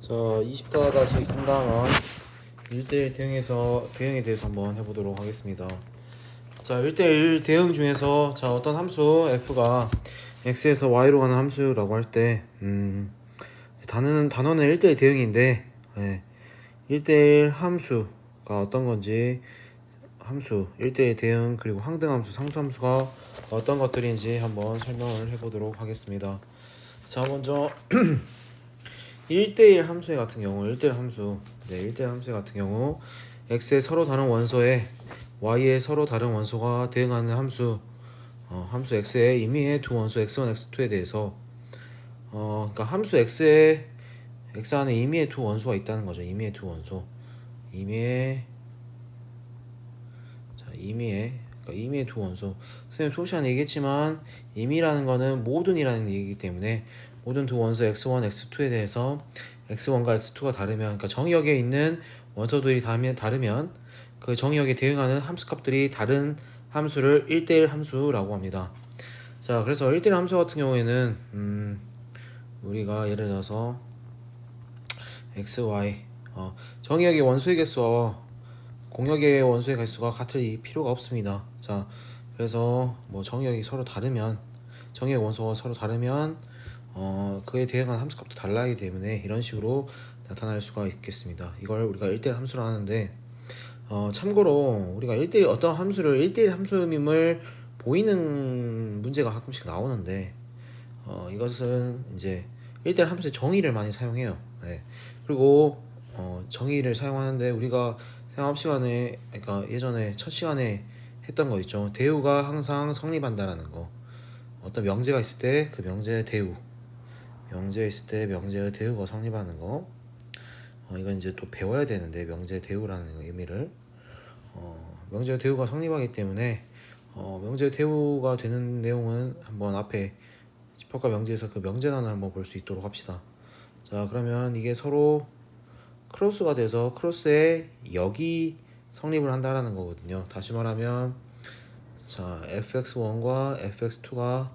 자, 24-3단원 1대1 대응에 대해서 한번 해보도록 하겠습니다. 자, 1대1 대응 중에서 어떤 함수 f가 x에서 y로 가는 함수라고 할 때 단어는 1대1 대응인데 1대1 함수가 어떤 건지, 함수 1대1 대응 그리고 항등함수, 상수함수가 어떤 것들인지 한번 설명을 해보도록 하겠습니다. 자, 먼저 1대1 함수 같은 경우, 1대1 함수, 1대1 함수 같은 경우 x의 서로 다른 원소에 y의 서로 다른 원소가 대응하는 함수, 함수 x의 임의의 두 원소 x1, x2에 대해서 그러니까 함수 x 안에 임의의 두 원소가 있다는 거죠. 임의의 두 원소, 임의의 두 원소. 선생님 수업 시간에 얘기했지만 임의라는 거는 모든이라는 얘기이기 때문에 모든 두 원소 x1, x2에 대해서 x1과 x2가 다르면, 그러니까 정의역에 있는 원소들이 다르면 그 정의역에 대응하는 함수값들이 다른 함수를 1대1 함수라고 합니다. 자, 그래서 1대1 함수 같은 경우에는 우리가 예를 들어서 x, y 정의역의 원소의 개수와 공역의 원소의 개수가 같을 필요가 없습니다. 자, 그래서 뭐 정의역이 서로 다르면, 정의역 원소가 서로 다르면 그에 대응하는 함수값도 달라야 하기 때문에 이런 식으로 나타날 수가 있겠습니다. 이걸 우리가 1대1 함수라 하는데, 참고로 우리가 1대1 어떤 함수를 1대1 함수임을 보이는 문제가 가끔씩 나오는데, 이것은 이제 1대1 함수의 정의를 많이 사용해요. 네. 그리고 정의를 사용하는데 우리가 생활 시간에, 그러니까 예전에 첫 시간에 했던 거 있죠. 대우가 항상 성립한다라는 거. 어떤 명제가 있을 때 그 명제의 대우, 명제에 있을 때 명제의 대우가 성립하는 거. 이건 이제 또 배워야 되는데, 명제의 대우라는 의미를, 명제의 대우가 성립하기 때문에 명제의 대우가 되는 내용은 한번 앞에 집합과 명제에서 그 명제단을 한번 볼 수 있도록 합시다. 자, 그러면 이게 서로 크로스가 돼서 크로스의 역이 성립을 한다라는 거거든요. 다시 말하면, 자, fx1과 fx2가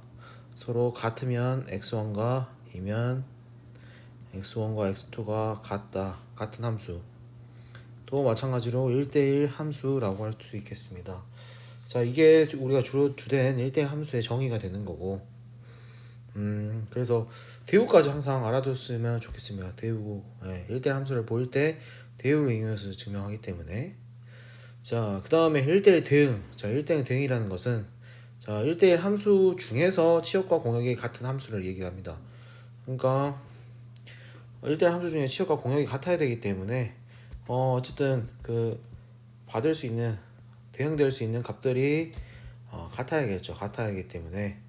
서로 같으면 x1과 이면 x1과 x2가 같은 함수, 또 마찬가지로 1대1 함수라고 할 수 있겠습니다. 자, 이게 우리가 주로 주된 1대1 함수의 정의가 되는 거고, 그래서 대우까지 항상 알아뒀으면 좋겠습니다. 대우, 1대1 함수를 보일 때 대우를 이용해서 증명하기 때문에. 자, 그 다음에 1대1 대응. 자, 1대1 대응이라는 것은, 자, 1대1 함수 중에서 치역과 공역이 같은 함수를 얘기합니다. 그러니까 1대1 함수 중에 치역과 공역이 같아야 되기 때문에 어쨌든 그 받을 수 있는, 대응될 수 있는 값들이 같아야겠죠. 같아야 하기 때문에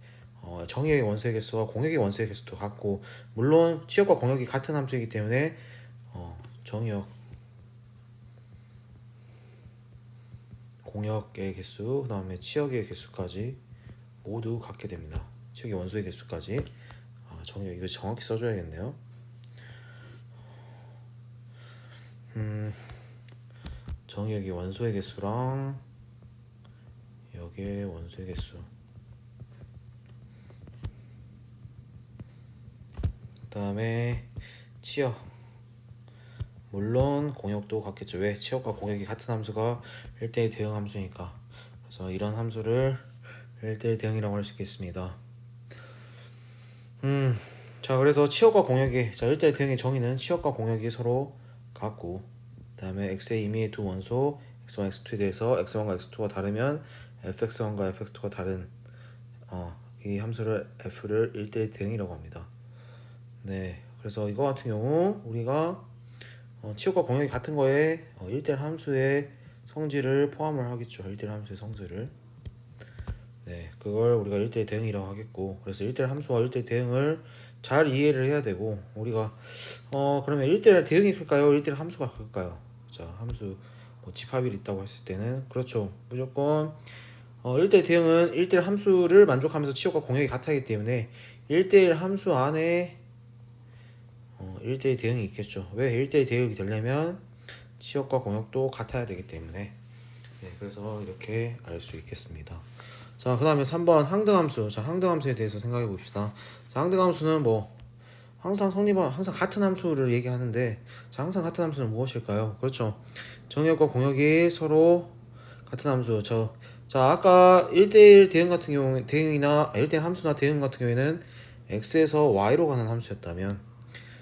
정의의 원소의 개수와 공역의 원소의 개수도 같고, 물론 치역과 공역이 같은 함수이기 때문에 정의역, 공역의 개수, 그 다음에 치역의 개수까지 모두 같게 됩니다. 치역의 원소의 개수까지. 정의역, 이거 정확히 써줘야겠네요. 정의역의 원소의 개수랑 역의 원소의 개수, 그 다음에 치역, 물론 공역도 같겠죠. 왜? 치역과 공역이 같은 함수가 1대1 대응 함수니까. 그래서 이런 함수를 1대1 대응이라고 할 수 있겠습니다. 자, 그래서 치역과 공역이, 1대1 대응의 정의는 치역과 공역이 서로 같고, 그 다음에 x의 임의의 두 원소 x1, x2에 대해서 x1과 x2가 다르면 fx1과 fx2가 다른 이 함수를 f를 1대1 대응이라고 합니다. 네, 그래서 이거 같은 경우 우리가 치역과 공역이 같은 거에 1대1 함수의 성질을 포함을 하겠죠. 1대1 함수의 성질을. 네, 그걸 우리가 1대1 대응이라고 하겠고, 그래서 1대1 함수와 1대1 대응을 잘 이해를 해야 되고, 우리가 그러면 1대1 대응이 클까요? 1대1 함수가 클까요? 자, 함수 뭐 집합이 있다고 했을 때는 그렇죠. 무조건 1대1 대응은 1대1 함수를 만족하면서 치역과 공역이 같아야 하기 때문에 1대1 함수 안에 1대1 대응이 있겠죠. 왜? 1대1 대응이 되려면 치역과 공역도 같아야 되기 때문에. 네, 그래서 이렇게 알 수 있겠습니다. 자, 그 다음에 3번 항등함수. 자, 항등함수에 대해서 생각해 봅시다. 자, 항등함수는 뭐 항상 같은 함수를 얘기하는데, 자, 항상 같은 함수는 무엇일까요? 그렇죠. 정역과 공역이 서로 같은 함수. 자, 아까 1대1 대응 같은 경우, 대응이나, 1대1 함수나 대응 같은 경우에는 x에서 y로 가는 함수였다면,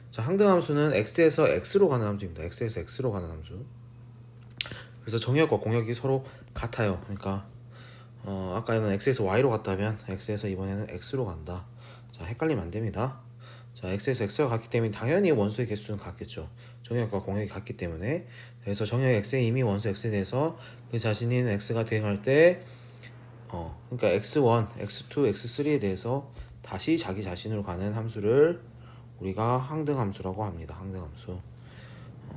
자, 항등 함수는 x에서 x로 가는 함수입니다. x에서 x로 가는 함수. 그래서 정역과 공역이 서로 같아요. 그러니까, 아까는 x에서 y로 갔다면, x에서 이번에는 x로 간다. 자, 헷갈리면 안 됩니다. 자, x에서 x가 같기 때문에 당연히 원소의 개수는 같겠죠. 정역과 공역이 같기 때문에. 그래서 정역 x에 이미 원소 x에 대해서 그 자신인 x가 대응할 때, 그러니까 x1, x2, x3에 대해서 다시 자기 자신으로 가는 함수를 우리가 항등함수라고 합니다. 항등함수.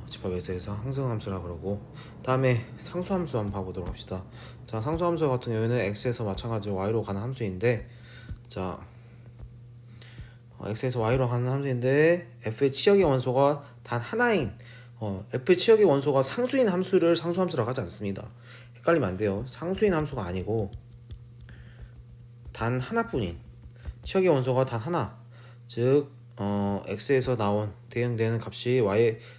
집합에서에서 항등함수라 그러고, 다음에 상수함수 한번 봐보도록 합시다. 자, 상수함수 같은 경우에는 x에서 마찬가지로 y로 가는 함수인데, 자, x에서 y로 가는 함수인데 f의 치역의 원소가 단 하나인, f의 치역의 원소가 상수인 함수를 상수함수라고 하지 않습니다. 헷갈리면 안 돼요. 상수인 함수가 아니고 단 하나뿐인, 치역의 원소가 단 하나, 즉 x에서 나온 대응되는 값이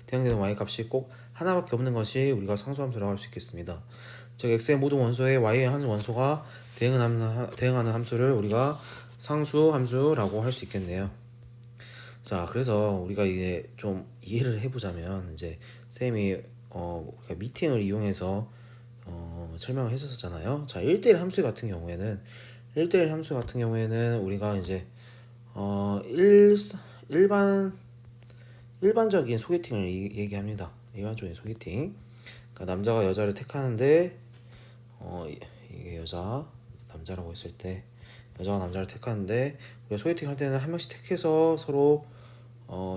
대응되는 y 값이 꼭 하나밖에 없는 것이 우리가 상수함수라고 할 수 있겠습니다. 즉 x의 모든 원소에 y의 한 원소가 대응하는 함수를 우리가 상수함수라고 할 수 있겠네요. 자, 그래서 우리가 이제 좀 이해를 해보자면, 이제 쌤이 우리가 미팅을 이용해서 설명을 했었잖아요. 자, 1대1 함수 같은 경우에는, 1대1 함수 같은 경우에는 우리가 이제 어, 일, 일반 일반적인 소개팅을 얘기합니다. 일반적인 소개팅. 그러니까 남자가 여자를 택하는데, 이게 남자라고 했을 때, 여자가 남자를 택하는데, 우리가 소개팅 할 때는 한 명씩 택해서 서로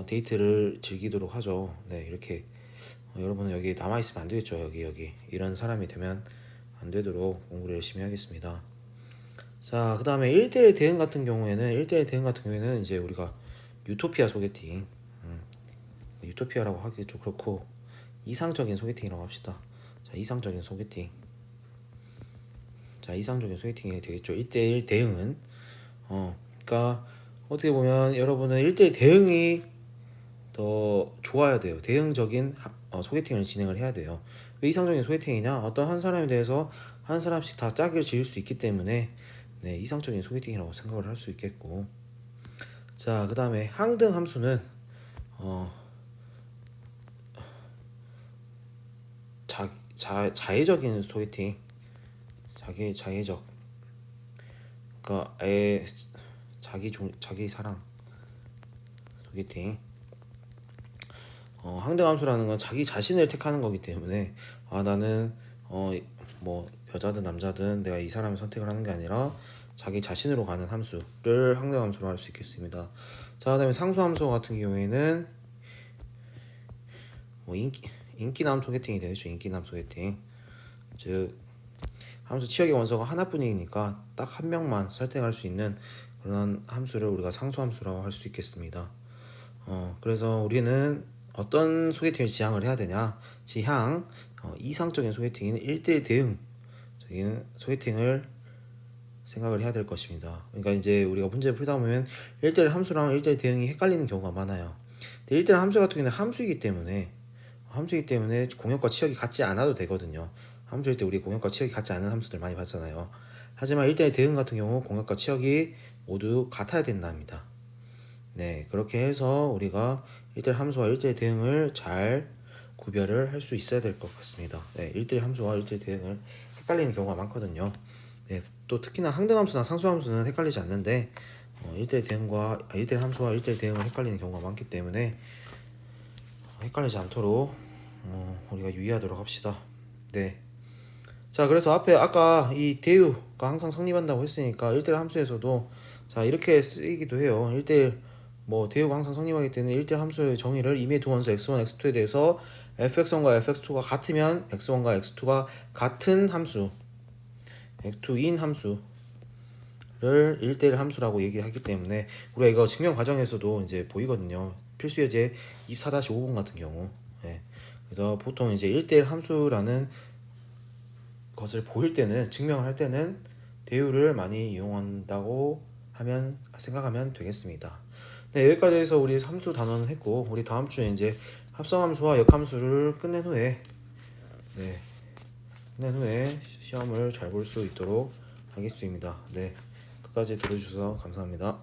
데이트를 즐기도록 하죠. 네, 이렇게. 여러분은 여기 남아 있으면 안 되겠죠. 여기 이런 사람이 되면 안 되도록 공부를 열심히 하겠습니다. 자, 그다음에 1대1 대응 같은 경우에는, 이제 우리가 유토피아 소개팅, 유토피아라고 하기 좀 그렇고 이상적인 소개팅이라고 합시다. 자, 이상적인 소개팅. 자, 이상적인 소개팅이 되겠죠. 1대1 대응은, 그러니까 어떻게 보면 여러분은 1대1 대응이 더 좋아야 돼요. 대응적인 소개팅을 진행을 해야 돼요. 왜 이상적인 소개팅이냐? 어떤 한 사람에 대해서 한 사람씩 다 짝을 지을 수 있기 때문에, 네, 이상적인 소개팅이라고 생각을 할 수 있겠고. 자, 그 다음에 항등 함수는 어, 자의적인 소개팅, 자의적, 그러니까 자기 사랑 소개팅. 항등 함수라는 건 자기 자신을 택하는 거기 때문에, 나는 뭐 여자든 남자든 내가 이 사람을 선택을 하는 게 아니라 자기 자신으로 가는 함수를 항등 함수로 할 수 있겠습니다. 자, 그다음에 상수 함수 같은 경우에는 뭐 인기남 소개팅이 되겠죠. 인기남 소개팅. 즉, 함수 치역의 원소가 하나뿐이니까 딱 한 명만 설득할 수 있는 그런 함수를 우리가 상수함수라고 할 수 있겠습니다. 그래서 우리는 어떤 소개팅을 지향을 해야 되냐? 이상적인 소개팅인 1대1 대응적인 소개팅을 생각을 해야 될 것입니다. 그러니까 이제 우리가 문제를 풀다 보면 1대1 함수랑 1대1 대응이 헷갈리는 경우가 많아요. 근데 1대1 함수 같은 경우는 함수이기 때문에 공역과 치역이 같지 않아도 되거든요. 함수일 때 우리 공역과 치역이 같지 않은 함수들 많이 봤잖아요. 하지만 1대1 대응 같은 경우 공역과 치역이 모두 같아야 된답니다. 네, 그렇게 해서 우리가 1대1 함수와 1대1 대응을 잘 구별을 할 수 있어야 될 것 같습니다. 네, 1대1 함수와 1대1 대응을 헷갈리는 경우가 많거든요. 네, 또 특히나 항등함수나 상수함수는 헷갈리지 않는데, 1대1 함수와 1대1 대응을 헷갈리는 경우가 많기 때문에 헷갈리지 않도록 우리가 유의하도록 합시다. 네. 자, 그래서 앞에 아까 이 대우가 항상 성립한다고 했으니까 1대1 함수에서도 자, 이렇게 쓰이기도 해요. 1대1 뭐 대우가 항상 성립하기 때문에 1대1 함수의 정의를 임의 두 원소 x1, x2에 대해서 fx1과 fx2가 같으면 x1과 x2가 같은 함수, x2인 함수를 1대1 함수라고 얘기하기 때문에 우리가 이거 증명 과정에서도 이제 보이거든요. 필수 예제 24-5번 같은 경우. 네. 그래서 보통 이제 1대1 함수라는 것을 보일 때는, 증명을 할 때는 대우를 많이 이용한다고 생각하면 되겠습니다. 네, 여기까지 해서 우리 함수 단원은 했고 우리 다음 주에 이제 합성함수와 역함수를 끝낸 후에 네, 끝낸 후에 시험을 잘 볼 수 있도록 하겠습니다. 네, 끝까지 들어주셔서 감사합니다.